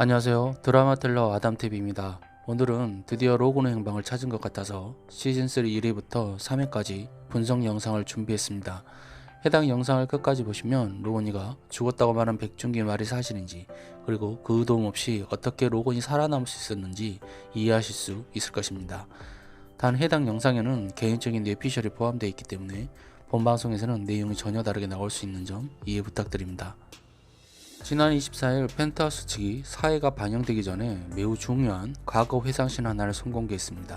안녕하세요. 드라마 텔러 아담TV입니다. 오늘은 드디어 로건의 행방을 찾은 것 같아서 시즌3 1회부터 3회까지 분석 영상을 준비했습니다. 해당 영상을 끝까지 보시면 로건이가 죽었다고 말한 백준기의 말이 사실인지, 그리고 그 도움 없이 어떻게 로건이 살아남을 수 있었는지 이해하실 수 있을 것입니다. 단 해당 영상에는 개인적인 뇌피셜이 포함되어 있기 때문에 본 방송에서는 내용이 전혀 다르게 나올 수 있는 점 이해 부탁드립니다. 지난 24일 펜트하우스 측이 사회가 반영되기 전에 매우 중요한 과거 회상씬 하나를 선공개했습니다.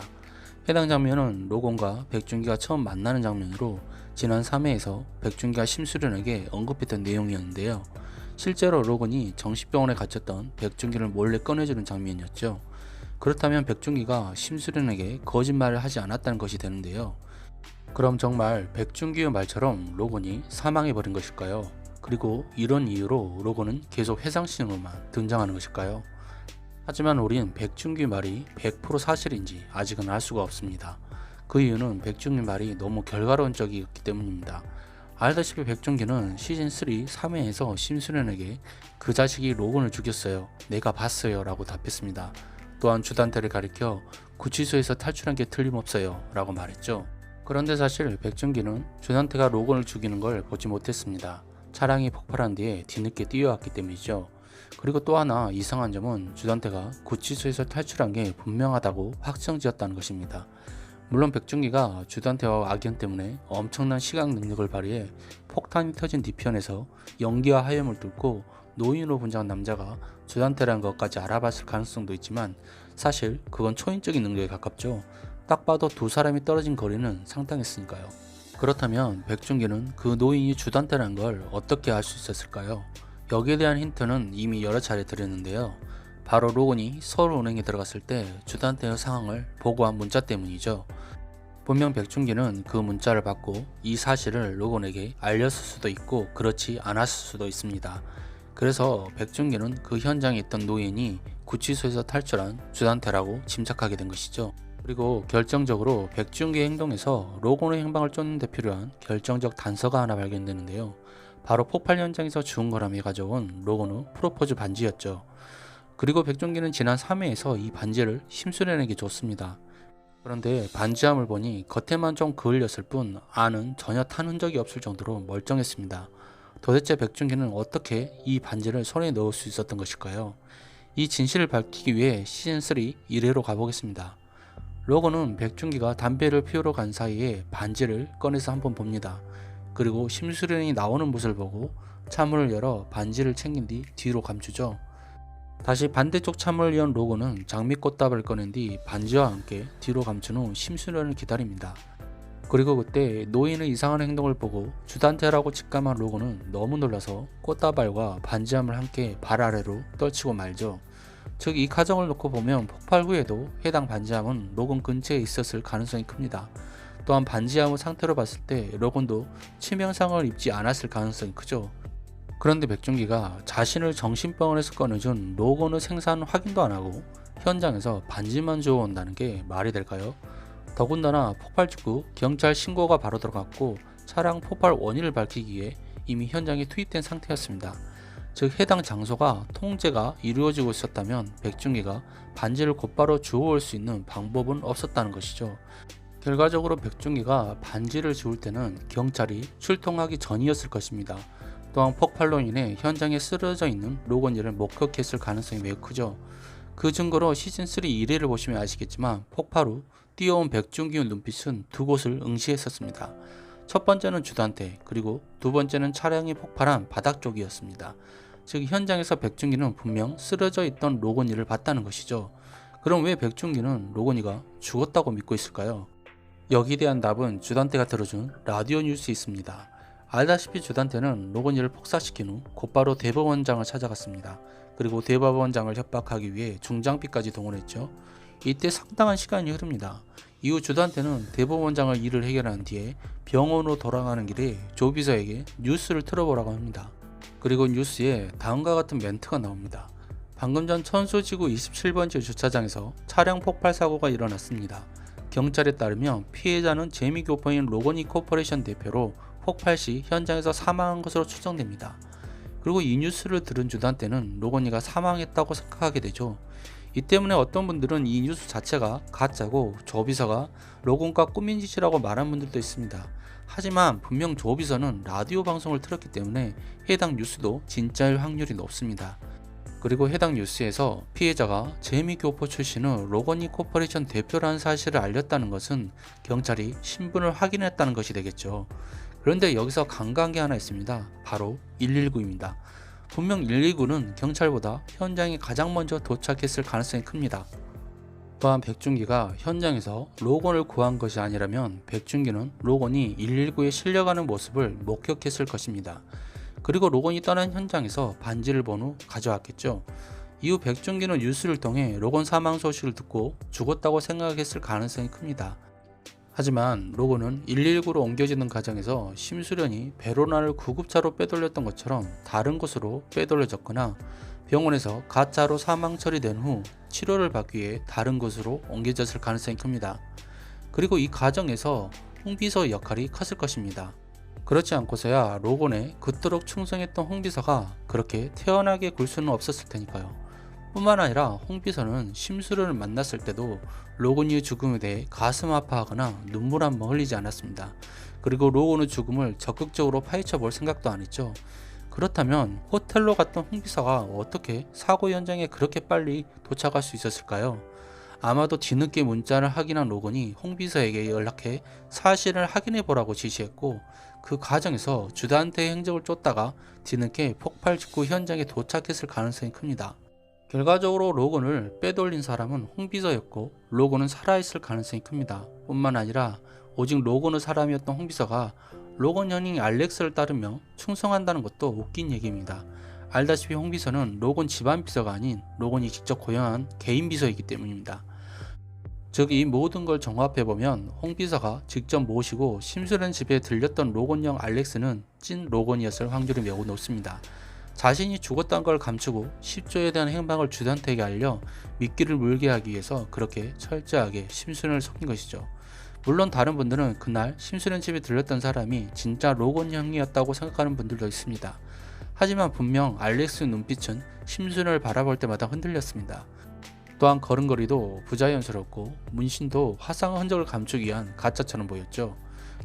해당 장면은 로건과 백준기가 처음 만나는 장면으로 지난 3회에서 백준기가 심수련에게 언급했던 내용이었는데요. 실제로 로건이 정신병원에 갇혔던 백준기를 몰래 꺼내주는 장면이었죠. 그렇다면 백준기가 심수련에게 거짓말을 하지 않았다는 것이 되는데요. 그럼 정말 백준기의 말처럼 로건이 사망해버린 것일까요? 그리고 이런 이유로 로건은 계속 회상씬으로만 등장하는 것일까요? 하지만 우린 백준기 말이 100% 사실인지 아직은 알 수가 없습니다. 그 이유는 백준기 말이 너무 결과론적이었기 때문입니다. 알다시피 백준기는 시즌3 3회에서 심수련에게 그 자식이 로건을 죽였어요. 내가 봤어요 라고 답했습니다. 또한 주단태를 가리켜 구치소에서 탈출한 게 틀림없어요 라고 말했죠. 그런데 사실 백준기는 주단태가 로건을 죽이는 걸 보지 못했습니다. 차량이 폭발한 뒤에 뒤늦게 뛰어왔기 때문이죠. 그리고 또 하나 이상한 점은 주단태가 구치소에서 탈출한 게 분명하다고 확정지었다는 것입니다. 물론 백준기가 주단태와 악연 때문에 엄청난 시각 능력을 발휘해 폭탄이 터진 뒤편에서 연기와 하염을 뚫고 노인으로 분장한 남자가 주단태라는 것까지 알아봤을 가능성도 있지만 사실 그건 초인적인 능력에 가깝죠. 딱 봐도 두 사람이 떨어진 거리는 상당했으니까요. 그렇다면 백준기는 그 노인이 주단태라는 걸 어떻게 알 수 있었을까요? 여기에 대한 힌트는 이미 여러 차례 드렸는데요. 바로 로건이 서울은행에 들어갔을 때 주단태의 상황을 보고한 문자 때문이죠. 분명 백준기는 그 문자를 받고 이 사실을 로건에게 알렸을 수도 있고 그렇지 않았을 수도 있습니다. 그래서 백준기는 그 현장에 있던 노인이 구치소에서 탈출한 주단태라고 짐작하게 된 것이죠. 그리고 결정적으로 백준기의 행동에서 로건의 행방을 쫓는 데 필요한 결정적 단서가 하나 발견되는데요. 바로 폭발 현장에서 주운 거라며 가져온 로건의 프로포즈 반지였죠. 그리고 백준기는 지난 3회에서 이 반지를 심수련에게 줬습니다. 그런데 반지함을 보니 겉에만 좀 그을렸을 뿐 안은 전혀 탄 흔적이 없을 정도로 멀쩡했습니다. 도대체 백준기는 어떻게 이 반지를 손에 넣을 수 있었던 것일까요? 이 진실을 밝히기 위해 시즌3 1회로 가보겠습니다. 로건은 백준기가 담배를 피우러 간 사이에 반지를 꺼내서 한번 봅니다. 그리고 심수련이 나오는 모습을 보고 차문을 열어 반지를 챙긴 뒤 뒤로 감추죠. 다시 반대쪽 차문을 연 로건은 장미꽃다발을 꺼낸 뒤 반지와 함께 뒤로 감춘 후 심수련을 기다립니다. 그리고 그때 노인의 이상한 행동을 보고 주단태라고 직감한 로건은 너무 놀라서 꽃다발과 반지함을 함께 발 아래로 떨치고 말죠. 즉 이 가정을 놓고 보면 폭발 후에도 해당 반지함은 로건 근처에 있었을 가능성이 큽니다. 또한 반지함의 상태로 봤을 때 로건도 치명상을 입지 않았을 가능성이 크죠. 그런데 백준기가 자신을 정신병원에서 꺼내준 로건의 생사는 확인도 안하고 현장에서 반지만 주워온다는 게 말이 될까요? 더군다나 폭발 직후 경찰 신고가 바로 들어갔고 차량 폭발 원인을 밝히기 위해 이미 현장에 투입된 상태였습니다. 즉 해당 장소가 통제가 이루어지고 있었다면 백준기가 반지를 곧바로 주워올 수 있는 방법은 없었다는 것이죠. 결과적으로 백준기가 반지를 주울 때는 경찰이 출동하기 전이었을 것입니다. 또한 폭발로 인해 현장에 쓰러져 있는 로건이를 목격했을 가능성이 매우 크죠. 그 증거로 시즌3 1회를 보시면 아시겠지만 폭발 후 뛰어온 백준기의 눈빛은 두 곳을 응시했었습니다. 첫 번째는 주단태, 그리고 두 번째는 차량이 폭발한 바닥 쪽이었습니다. 즉 현장에서 백준기는 분명 쓰러져 있던 로건이를 봤다는 것이죠. 그럼 왜 백준기는 로건이가 죽었다고 믿고 있을까요? 여기에 대한 답은 주단태가 들어준 라디오 뉴스에 있습니다. 알다시피 주단태는 로건이를 폭사시킨 후 곧바로 대법원장을 찾아갔습니다. 그리고 대법원장을 협박하기 위해 중장비까지 동원했죠. 이때 상당한 시간이 흐릅니다. 이후 주단태는 대법원장을 일을 해결한 뒤에 병원으로 돌아가는 길에 조비서에게 뉴스를 틀어보라고 합니다. 그리고 뉴스에 다음과 같은 멘트가 나옵니다. 방금 전 천수지구 27번지 주차장에서 차량 폭발 사고가 일어났습니다. 경찰에 따르면 피해자는 재미교포인 로건이 코퍼레이션 대표로 폭발 시 현장에서 사망한 것으로 추정됩니다. 그리고 이 뉴스를 들은 주단태는 로건이가 사망했다고 생각하게 되죠. 이 때문에 어떤 분들은 이 뉴스 자체가 가짜고 조비서가 로건과 꾸민 짓이라고 말한 분들도 있습니다. 하지만 분명 조비서는 라디오 방송을 틀었기 때문에 해당 뉴스도 진짜일 확률이 높습니다. 그리고 해당 뉴스에서 피해자가 재미교포 출신의 로건이 코퍼레이션 대표라는 사실을 알렸다는 것은 경찰이 신분을 확인했다는 것이 되겠죠. 그런데 여기서 간과한 게 하나 있습니다. 바로 119입니다. 분명 119는 경찰보다 현장에 가장 먼저 도착했을 가능성이 큽니다. 또한 백준기가 현장에서 로건을 구한 것이 아니라면 백준기는 로건이 119에 실려가는 모습을 목격했을 것입니다. 그리고 로건이 떠난 현장에서 반지를 본 후 가져왔겠죠. 이후 백준기는 뉴스를 통해 로건 사망 소식을 듣고 죽었다고 생각했을 가능성이 큽니다. 하지만 로건은 119로 옮겨지는 과정에서 심수련이 베로나를 구급차로 빼돌렸던 것처럼 다른 곳으로 빼돌려졌거나 병원에서 가짜로 사망 처리된 후 치료를 받기 위해 다른 곳으로 옮겨졌을 가능성이 큽니다. 그리고 이 과정에서 홍비서의 역할이 컸을 것입니다. 그렇지 않고서야 로건에 그토록 충성했던 홍비서가 그렇게 태연하게 굴 수는 없었을 테니까요. 뿐만 아니라 홍비서는 심수련을 만났을 때도 로건이의 죽음에 대해 가슴 아파하거나 눈물 한 번 흘리지 않았습니다. 그리고 로건의 죽음을 적극적으로 파헤쳐 볼 생각도 안 했죠. 그렇다면 호텔로 갔던 홍비서가 어떻게 사고 현장에 그렇게 빨리 도착할 수 있었을까요? 아마도 뒤늦게 문자를 확인한 로건이 홍비서에게 연락해 사실을 확인해 보라고 지시했고, 그 과정에서 주단태의 행적을 쫓다가 뒤늦게 폭발 직후 현장에 도착했을 가능성이 큽니다. 결과적으로 로건을 빼돌린 사람은 홍비서였고 로건은 살아있을 가능성이 큽니다. 뿐만 아니라 오직 로건의 사람이었던 홍비서가 로건 형인 알렉스를 따르며 충성한다는 것도 웃긴 얘기입니다. 알다시피 홍비서는 로건 집안 비서가 아닌 로건이 직접 고용한 개인 비서이기 때문입니다. 즉 이 모든 걸 종합해보면 홍비서가 직접 모시고 심수련 집에 들렸던 로건형 알렉스는 찐 로건이었을 확률이 매우 높습니다. 자신이 죽었다는 걸 감추고 10조에 대한 행방을 주단태에게 알려 미끼를 물게 하기 위해서 그렇게 철저하게 심수련을 속인 것이죠. 물론 다른 분들은 그날 심수련 집에 들렸던 사람이 진짜 로건 형이었다고 생각하는 분들도 있습니다. 하지만 분명 알렉스의 눈빛은 심수련을 바라볼 때마다 흔들렸습니다. 또한 걸음걸이도 부자연스럽고 문신도 화상의 흔적을 감추기 위한 가짜처럼 보였죠.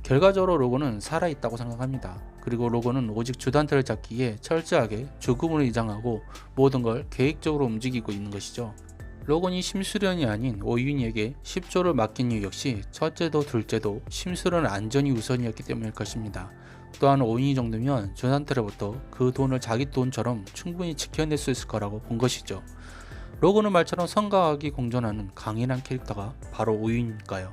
결과적으로 로건은 살아있다고 생각합니다. 그리고 로건은 오직 주단태를 잡기 위해 철저하게 죽음으로 이장하고 모든 걸 계획적으로 움직이고 있는 것이죠. 로건이 심수련이 아닌 오윤희에게 10조를 맡긴 이유 역시 첫째도 둘째도 심수련의 안전이 우선이었기 때문일 것입니다. 또한 오윤희 정도면 주단태로부터 그 돈을 자기 돈처럼 충분히 지켜낼 수 있을 거라고 본 것이죠. 로건의 말처럼 성과학이 공존하는 강인한 캐릭터가 바로 오윤희니까요.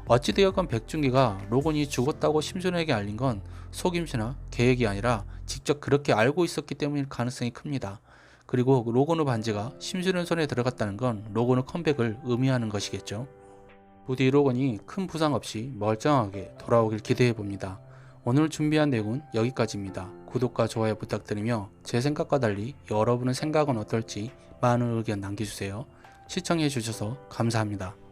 어찌되었건 백준기가 로건이 죽었다고 심수련에게 알린 건 속임수나 계획이 아니라 직접 그렇게 알고 있었기 때문일 가능성이 큽니다. 그리고 로건의 반지가 심수련 손에 들어갔다는 건 로건의 컴백을 의미하는 것이겠죠. 부디 로건이 큰 부상 없이 멀쩡하게 돌아오길 기대해봅니다. 오늘 준비한 내용은 여기까지입니다. 구독과 좋아요 부탁드리며 제 생각과 달리 여러분의 생각은 어떨지 많은 의견 남겨주세요. 시청해주셔서 감사합니다.